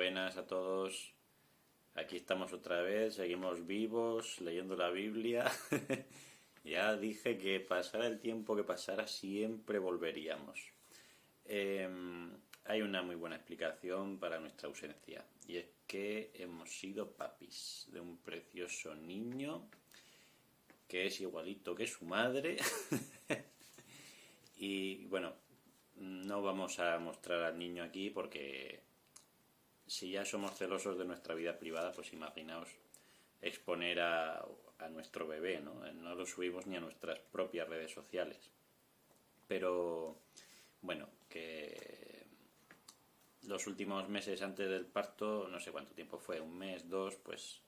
Buenas a todos. Aquí estamos otra vez, seguimos vivos, leyendo la Biblia. Ya dije que pasara el tiempo que pasara, siempre volveríamos. Hay una muy buena explicación para nuestra ausencia, y es que hemos sido papis de un precioso niño que es igualito que su madre. Y bueno, no vamos a mostrar al niño aquí porque si ya somos celosos de nuestra vida privada, pues imaginaos exponer a nuestro bebé, ¿no? No lo subimos ni a nuestras propias redes sociales. Pero bueno, que los últimos meses antes del parto, no sé cuánto tiempo fue, un mes, dos, pues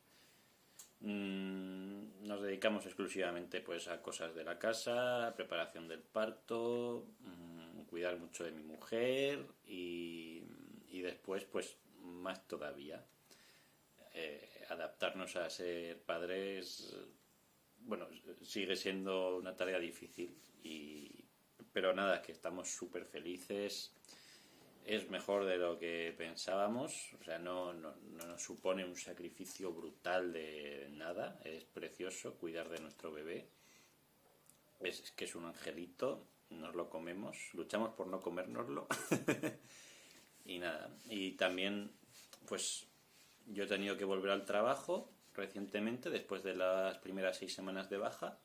nos dedicamos exclusivamente pues a cosas de la casa, preparación del parto, cuidar mucho de mi mujer y después pues más todavía adaptarnos a ser padres. Bueno, sigue siendo una tarea difícil, pero nada, que estamos súper felices. Es mejor de lo que pensábamos, o sea, no nos supone un sacrificio brutal de nada. Es precioso cuidar de nuestro bebé. Es que es un angelito, nos lo comemos, luchamos por no comérnoslo. Y nada, y también pues yo he tenido que volver al trabajo recientemente después de las primeras 6 semanas de baja,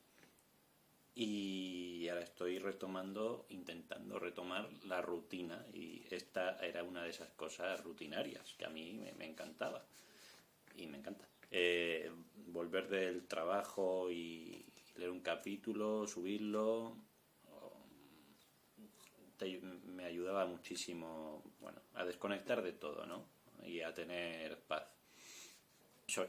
y ahora estoy intentando retomar la rutina, y esta era una de esas cosas rutinarias que a mí me encantaba y me encanta. Volver del trabajo y leer un capítulo, subirlo, me ayudaba muchísimo, bueno, a desconectar de todo, ¿no? Y a tener paz.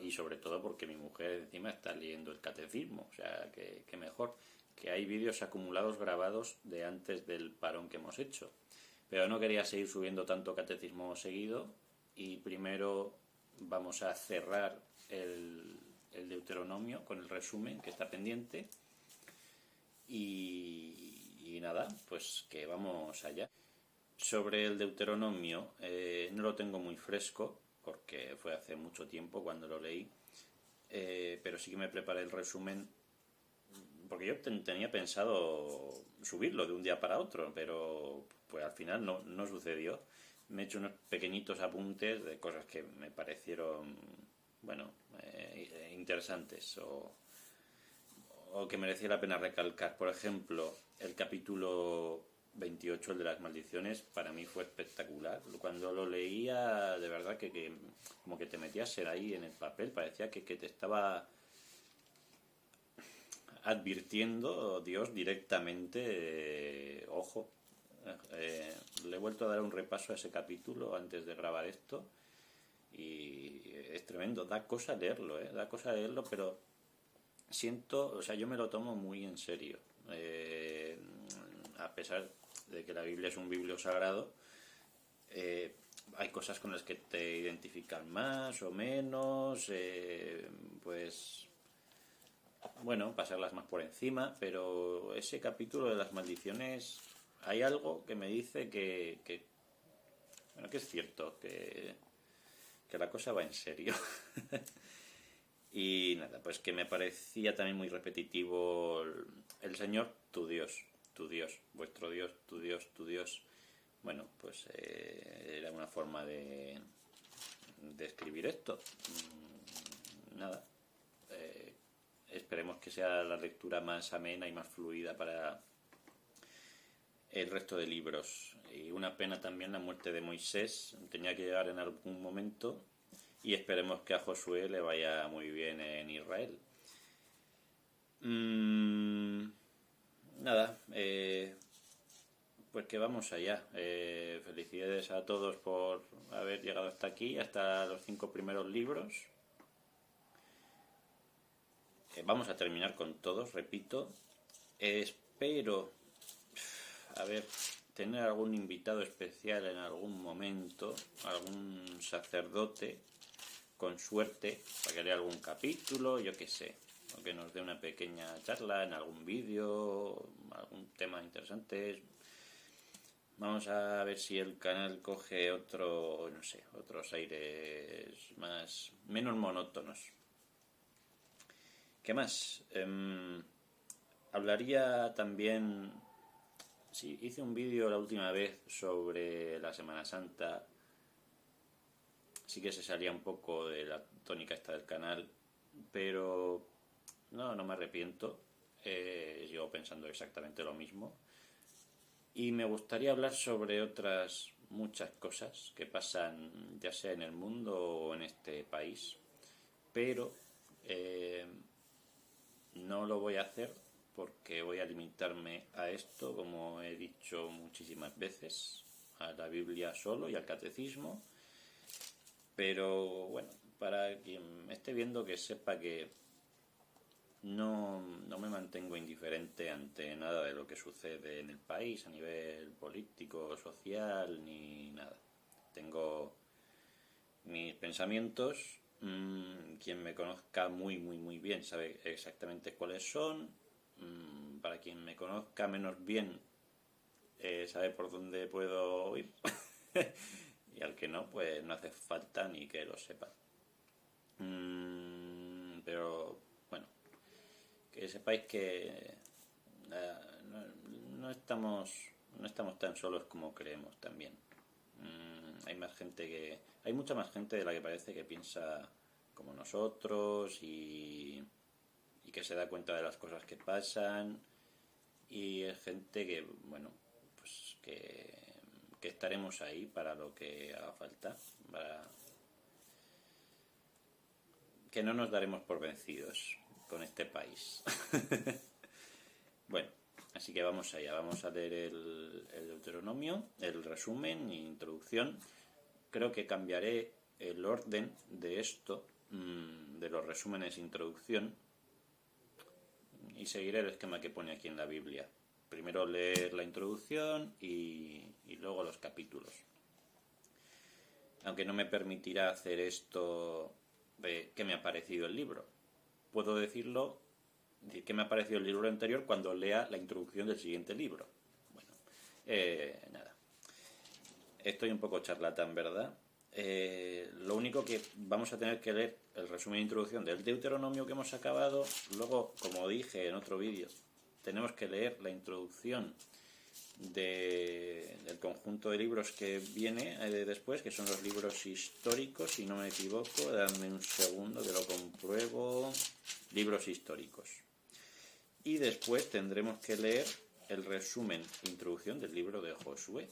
Y sobre todo porque mi mujer encima está leyendo el catecismo, o sea, que mejor, que hay vídeos acumulados grabados de antes del parón que hemos hecho. Pero no quería seguir subiendo tanto catecismo seguido, y primero vamos a cerrar el Deuteronomio con el resumen que está pendiente. Y nada, pues que vamos allá. Sobre el Deuteronomio, no lo tengo muy fresco porque fue hace mucho tiempo cuando lo leí, pero sí que me preparé el resumen porque yo tenía pensado subirlo de un día para otro, pero pues al final no sucedió. Me he hecho unos pequeñitos apuntes de cosas que me parecieron, bueno, interesantes o que merecía la pena recalcar. Por ejemplo, el capítulo 28, el de las maldiciones, para mí fue espectacular. Cuando lo leía, de verdad que como que te metías ahí en el papel, parecía que te estaba advirtiendo Dios directamente. Ojo, le he vuelto a dar un repaso a ese capítulo antes de grabar esto, y es tremendo. Da cosa leerlo, da cosa leerlo, pero siento, o sea, yo me lo tomo muy en serio, a pesar de que la Biblia es un biblio sagrado. Hay cosas con las que te identifican más o menos, pues bueno, pasarlas más por encima, pero ese capítulo de las maldiciones, hay algo que me dice bueno, que es cierto, que la cosa va en serio. Y nada, pues que me parecía también muy repetitivo el Señor, tu Dios, vuestro Dios, tu Dios, tu Dios. Bueno, pues era una forma de escribir esto. Nada, esperemos que sea la lectura más amena y más fluida para el resto de libros. Y una pena también la muerte de Moisés, tenía que llegar en algún momento, y esperemos que a Josué le vaya muy bien en Israel. Nada, pues que vamos allá. Felicidades a todos por haber llegado hasta aquí, hasta los 5 primeros libros. Vamos a terminar con todos, repito. Espero, a ver, tener algún invitado especial en algún momento, algún sacerdote, con suerte, para que lea algún capítulo, yo qué sé, o que nos dé una pequeña charla en algún vídeo, algún tema interesante. Vamos a ver si el canal coge otro, no sé, otros aires menos monótonos. ¿Qué más? Hablaría también. Sí, hice un vídeo la última vez sobre la Semana Santa. Sí que se salía un poco de la tónica esta del canal, pero no me arrepiento. Sigo pensando exactamente lo mismo. Y me gustaría hablar sobre otras muchas cosas que pasan ya sea en el mundo o en este país, pero no lo voy a hacer porque voy a limitarme a esto, como he dicho muchísimas veces, a la Biblia solo y al catecismo. Pero bueno, para quien me esté viendo, que sepa que no me mantengo indiferente ante nada de lo que sucede en el país a nivel político, social, ni nada. Tengo mis pensamientos. Quien me conozca muy bien sabe exactamente cuáles son. Para quien me conozca menos bien, sabe por dónde puedo ir. Y al que no, pues no hace falta ni que lo sepa. Pero bueno, que sepáis que no estamos tan solos como creemos también. Hay mucha más gente de la que parece que piensa como nosotros y que se da cuenta de las cosas que pasan, y es gente que, bueno, pues que estaremos ahí para lo que haga falta, para que no nos daremos por vencidos con este país. Bueno, así que vamos allá, vamos a leer el Deuteronomio, el resumen e introducción. Creo que cambiaré el orden de esto, de los resúmenes e introducción, y seguiré el esquema que pone aquí en la Biblia. Primero leer la introducción y luego los capítulos. Aunque no me permitirá hacer esto de qué me ha parecido el libro. Puedo decir qué me ha parecido el libro anterior cuando lea la introducción del siguiente libro. Bueno, nada. Estoy un poco charlatán, ¿verdad? Lo único que vamos a tener que leer el resumen de introducción del Deuteronomio que hemos acabado. Luego, como dije en otro vídeo, tenemos que leer la introducción del conjunto de libros que viene después, que son los libros históricos, si no me equivoco. Dame un segundo que lo compruebo. Libros históricos. Y después tendremos que leer el resumen, introducción del libro de Josué.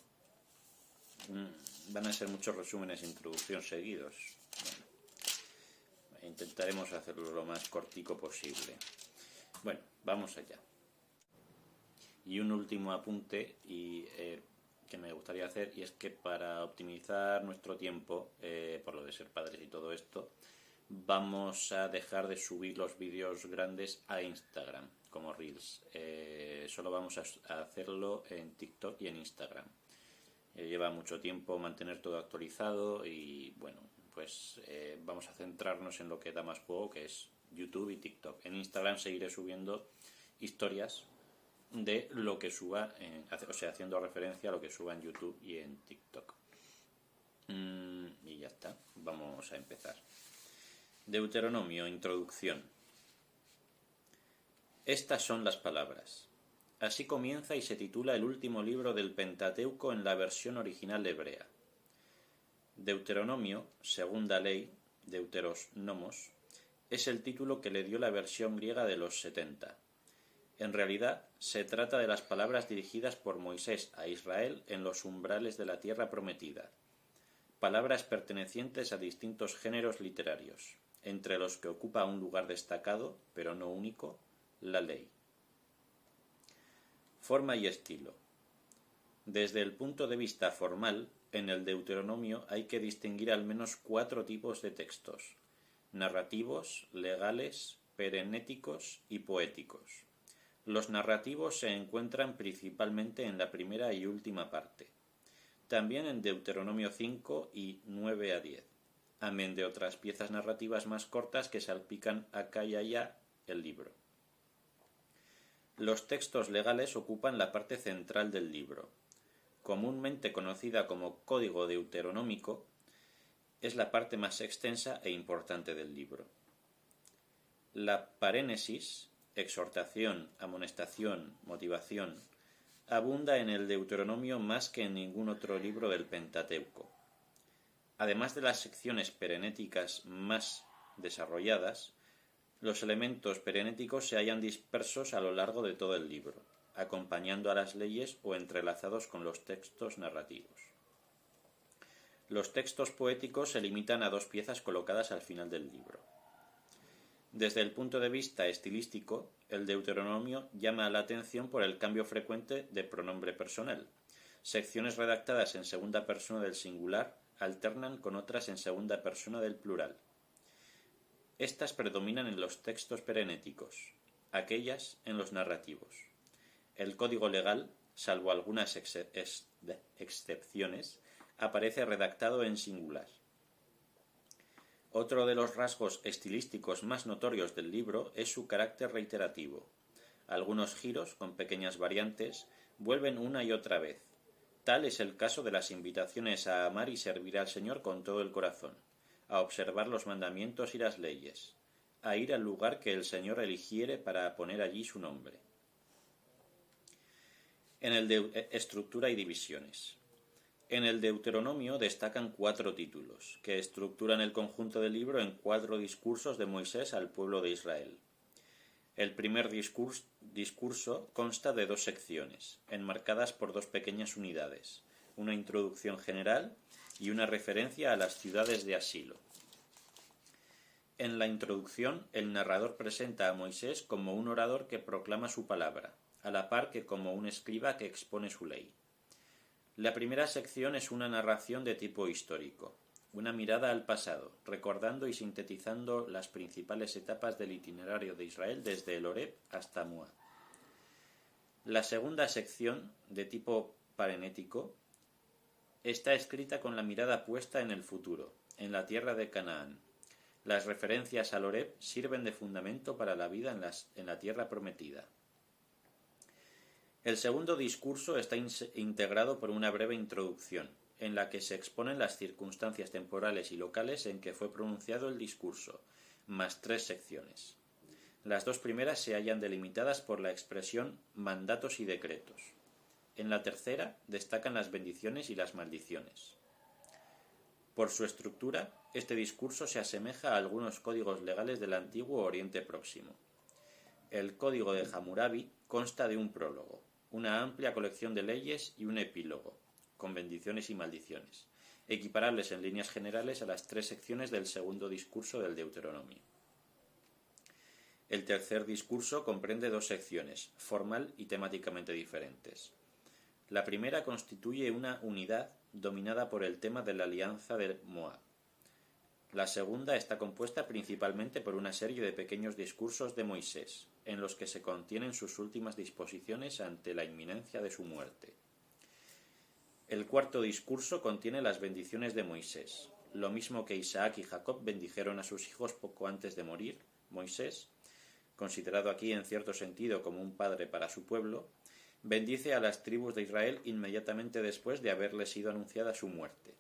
Van a ser muchos resúmenes e introducción seguidos. Bueno, intentaremos hacerlo lo más cortico posible. Bueno, vamos allá. Y un último apunte que me gustaría hacer, y es que para optimizar nuestro tiempo, por lo de ser padres y todo esto, vamos a dejar de subir los vídeos grandes a Instagram como Reels. Solo vamos a hacerlo en TikTok y en Instagram. Lleva mucho tiempo mantener todo actualizado y bueno, pues vamos a centrarnos en lo que da más juego, que es YouTube y TikTok. En Instagram seguiré subiendo historias de lo que suba, haciendo referencia a lo que suba en YouTube y en TikTok. Y ya está, vamos a empezar. Deuteronomio, introducción. Estas son las palabras. Así comienza y se titula el último libro del Pentateuco en la versión original hebrea. Deuteronomio, segunda ley, Deuteros nomos, es el título que le dio la versión griega de los 70. En realidad, se trata de las palabras dirigidas por Moisés a Israel en los umbrales de la tierra prometida. Palabras pertenecientes a distintos géneros literarios, entre los que ocupa un lugar destacado, pero no único, la ley. Forma y estilo. Desde el punto de vista formal, en el Deuteronomio hay que distinguir al menos 4 tipos de textos: narrativos, legales, perenéticos y poéticos. Los narrativos se encuentran principalmente en la primera y última parte. También en Deuteronomio 5 y 9 a 10, amén de otras piezas narrativas más cortas que salpican acá y allá el libro. Los textos legales ocupan la parte central del libro. comúnmente conocida como Código Deuteronómico, es la parte más extensa e importante del libro. La parénesis, exhortación, amonestación, motivación, abunda en el Deuteronomio más que en ningún otro libro del Pentateuco. Además de las secciones perenéticas más desarrolladas, los elementos perenéticos se hallan dispersos a lo largo de todo el libro, acompañando a las leyes o entrelazados con los textos narrativos. Los textos poéticos se limitan a 2 piezas colocadas al final del libro. Desde el punto de vista estilístico, el Deuteronomio llama la atención por el cambio frecuente de pronombre personal. Secciones redactadas en segunda persona del singular alternan con otras en segunda persona del plural. Estas predominan en los textos perenéticos, aquellas en los narrativos. El código legal, salvo algunas excepciones, aparece redactado en singular. Otro de los rasgos estilísticos más notorios del libro es su carácter reiterativo. Algunos giros, con pequeñas variantes, vuelven una y otra vez. Tal es el caso de las invitaciones a amar y servir al Señor con todo el corazón, a observar los mandamientos y las leyes, a ir al lugar que el Señor eligiere para poner allí su nombre. En el de estructura y divisiones. En el Deuteronomio destacan 4 títulos, que estructuran el conjunto del libro en 4 discursos de Moisés al pueblo de Israel. El primer discurso consta de 2 secciones, enmarcadas por 2 pequeñas unidades, una introducción general y una referencia a las ciudades de asilo. En la introducción, el narrador presenta a Moisés como un orador que proclama su palabra, a la par que como un escriba que expone su ley. La primera sección es una narración de tipo histórico, una mirada al pasado, recordando y sintetizando las principales etapas del itinerario de Israel desde el Horeb hasta Moab. La segunda sección, de tipo parenético, está escrita con la mirada puesta en el futuro, en la tierra de Canaán. Las referencias al Horeb sirven de fundamento para la vida en la tierra prometida. El segundo discurso está integrado por una breve introducción, en la que se exponen las circunstancias temporales y locales en que fue pronunciado el discurso, más 3 secciones. Las 2 primeras se hallan delimitadas por la expresión mandatos y decretos. En la tercera destacan las bendiciones y las maldiciones. Por su estructura, este discurso se asemeja a algunos códigos legales del antiguo Oriente Próximo. El Código de Hammurabi consta de un prólogo, una amplia colección de leyes y un epílogo, con bendiciones y maldiciones, equiparables en líneas generales a las 3 secciones del segundo discurso del Deuteronomio. El tercer discurso comprende 2 secciones, formal y temáticamente diferentes. La primera constituye una unidad dominada por el tema de la alianza de Moab. La segunda está compuesta principalmente por una serie de pequeños discursos de Moisés, en los que se contienen sus últimas disposiciones ante la inminencia de su muerte. El cuarto discurso contiene las bendiciones de Moisés, lo mismo que Isaac y Jacob bendijeron a sus hijos poco antes de morir. Moisés, considerado aquí en cierto sentido como un padre para su pueblo, bendice a las tribus de Israel inmediatamente después de haberles sido anunciada su muerte.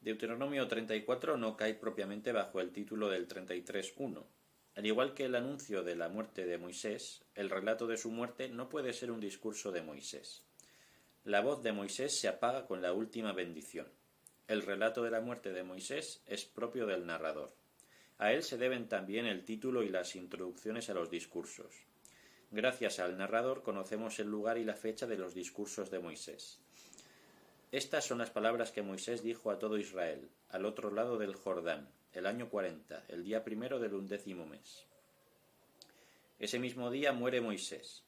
Deuteronomio 34 no cae propiamente bajo el título del 33.1. Al igual que el anuncio de la muerte de Moisés, el relato de su muerte no puede ser un discurso de Moisés. La voz de Moisés se apaga con la última bendición. El relato de la muerte de Moisés es propio del narrador. A él se deben también el título y las introducciones a los discursos. Gracias al narrador conocemos el lugar y la fecha de los discursos de Moisés. Estas son las palabras que Moisés dijo a todo Israel, al otro lado del Jordán, el año 40, el día 1 del 11º mes. Ese mismo día muere Moisés.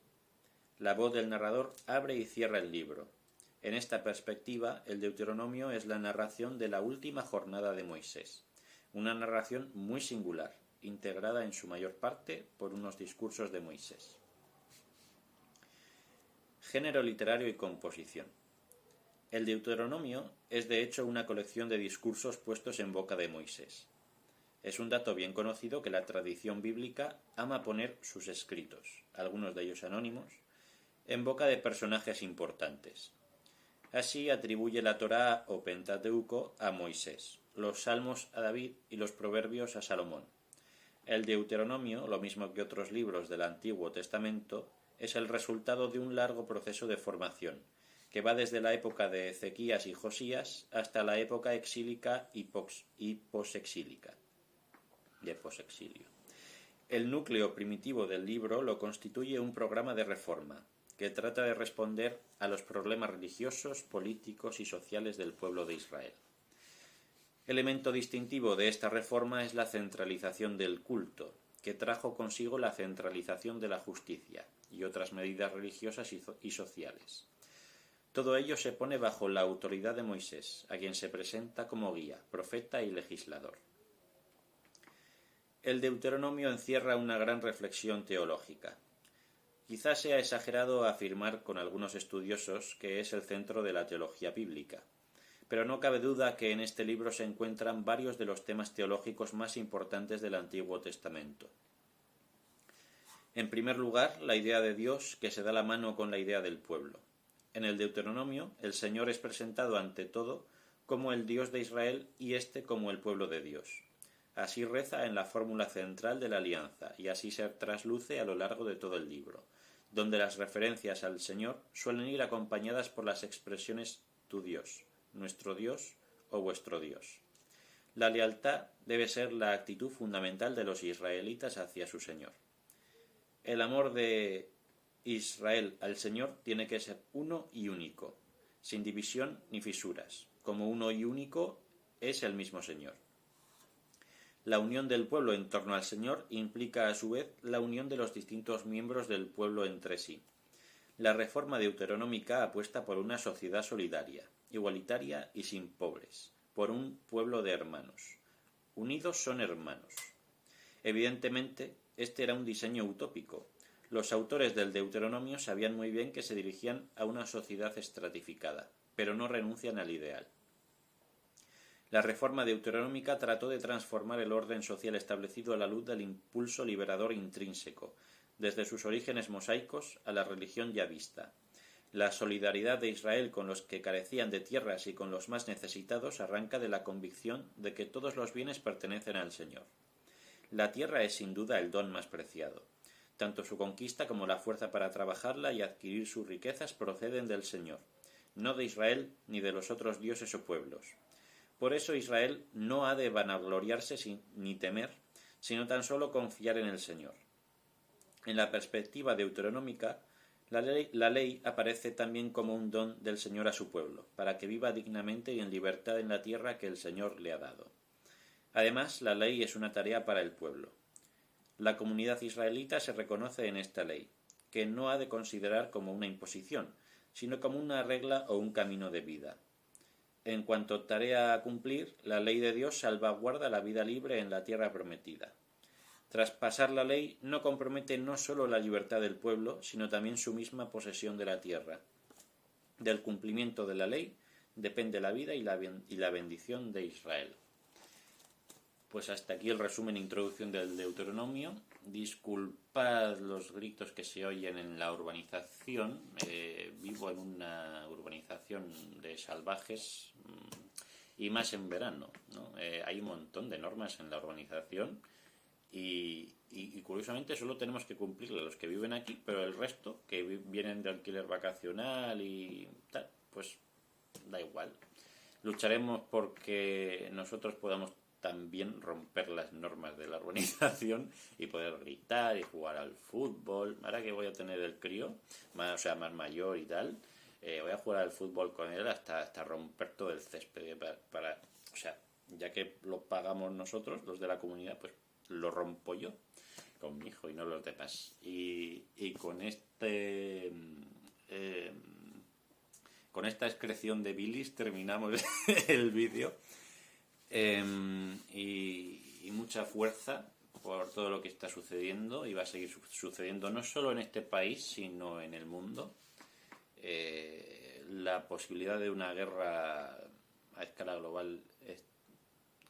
La voz del narrador abre y cierra el libro. En esta perspectiva, el Deuteronomio es la narración de la última jornada de Moisés, una narración muy singular, integrada en su mayor parte por unos discursos de Moisés. Género literario y composición. El Deuteronomio es de hecho una colección de discursos puestos en boca de Moisés. Es un dato bien conocido que la tradición bíblica ama poner sus escritos, algunos de ellos anónimos, en boca de personajes importantes. Así atribuye la Torá o Pentateuco a Moisés, los Salmos a David y los Proverbios a Salomón. El Deuteronomio, lo mismo que otros libros del Antiguo Testamento, es el resultado de un largo proceso de formación, que va desde la época de Ezequías y Josías hasta la época exílica y posexílica, de posexilio. El núcleo primitivo del libro lo constituye un programa de reforma, que trata de responder a los problemas religiosos, políticos y sociales del pueblo de Israel. Elemento distintivo de esta reforma es la centralización del culto, que trajo consigo la centralización de la justicia y otras medidas religiosas y sociales. Todo ello se pone bajo la autoridad de Moisés, a quien se presenta como guía, profeta y legislador. El Deuteronomio encierra una gran reflexión teológica. Quizás sea exagerado afirmar con algunos estudiosos que es el centro de la teología bíblica, pero no cabe duda que en este libro se encuentran varios de los temas teológicos más importantes del Antiguo Testamento. En primer lugar, la idea de Dios que se da la mano con la idea del pueblo. En el Deuteronomio, el Señor es presentado ante todo como el Dios de Israel y éste como el pueblo de Dios. Así reza en la fórmula central de la alianza y así se trasluce a lo largo de todo el libro, donde las referencias al Señor suelen ir acompañadas por las expresiones tu Dios, nuestro Dios o vuestro Dios. La lealtad debe ser la actitud fundamental de los israelitas hacia su Señor. El amor de Israel al Señor tiene que ser uno y único, sin división ni fisuras, como uno y único es el mismo Señor. La unión del pueblo en torno al Señor implica a su vez la unión de los distintos miembros del pueblo entre sí. La reforma deuteronómica apuesta por una sociedad solidaria, igualitaria y sin pobres, por un pueblo de hermanos. Unidos son hermanos. Evidentemente, este era un diseño utópico. Los autores del Deuteronomio sabían muy bien que se dirigían a una sociedad estratificada, pero no renuncian al ideal. La reforma deuteronómica trató de transformar el orden social establecido a la luz del impulso liberador intrínseco, desde sus orígenes mosaicos a la religión yavista. La solidaridad de Israel con los que carecían de tierras y con los más necesitados arranca de la convicción de que todos los bienes pertenecen al Señor. La tierra es sin duda el don más preciado. Tanto su conquista como la fuerza para trabajarla y adquirir sus riquezas proceden del Señor, no de Israel ni de los otros dioses o pueblos. Por eso Israel no ha de vanagloriarse ni temer, sino tan solo confiar en el Señor. En la perspectiva deuteronómica, la ley aparece también como un don del Señor a su pueblo, para que viva dignamente y en libertad en la tierra que el Señor le ha dado. Además, la ley es una tarea para el pueblo. La comunidad israelita se reconoce en esta ley, que no ha de considerar como una imposición, sino como una regla o un camino de vida. En cuanto a tarea a cumplir, la ley de Dios salvaguarda la vida libre en la tierra prometida. Traspasar la ley no compromete no solo la libertad del pueblo, sino también su misma posesión de la tierra. Del cumplimiento de la ley depende la vida y la bendición de Israel. Pues hasta aquí el resumen e introducción del Deuteronomio. Disculpad los gritos que se oyen en la urbanización. Vivo en una urbanización de salvajes y más en verano, ¿no? Hay un montón de normas en la urbanización y curiosamente solo tenemos que cumplirlas los que viven aquí, pero el resto, que vienen de alquiler vacacional y tal, pues da igual. Lucharemos porque nosotros podamos también romper las normas de la urbanización y poder gritar y jugar al fútbol. Ahora que voy a tener el crío, más mayor y tal, voy a jugar al fútbol con él hasta romper todo el césped o sea, ya que lo pagamos nosotros, los de la comunidad, pues lo rompo yo con mi hijo y no los demás. Y con con esta excreción de bilis terminamos el vídeo. Y mucha fuerza por todo lo que está sucediendo y va a seguir sucediendo no solo en este país sino en el mundo. La posibilidad de una guerra a escala global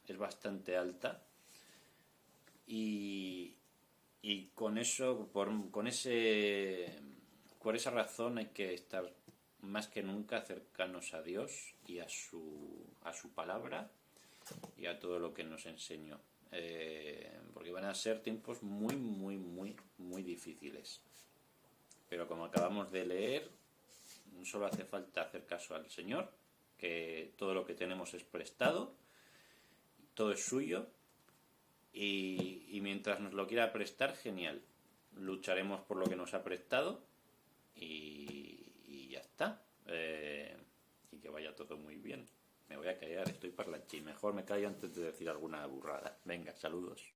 es bastante alta y con eso, con por esa razón hay que estar más que nunca cercanos a Dios y a su palabra y a todo lo que nos enseñó. Porque van a ser tiempos muy, muy, muy, muy difíciles. Pero como acabamos de leer, solo hace falta hacer caso al Señor, que todo lo que tenemos es prestado, todo es suyo, y mientras nos lo quiera prestar, genial. Lucharemos por lo que nos ha prestado y ya está. Y que vaya todo muy bien. Me voy a callar, estoy parlachín. Mejor me callo antes de decir alguna burrada. Venga, saludos.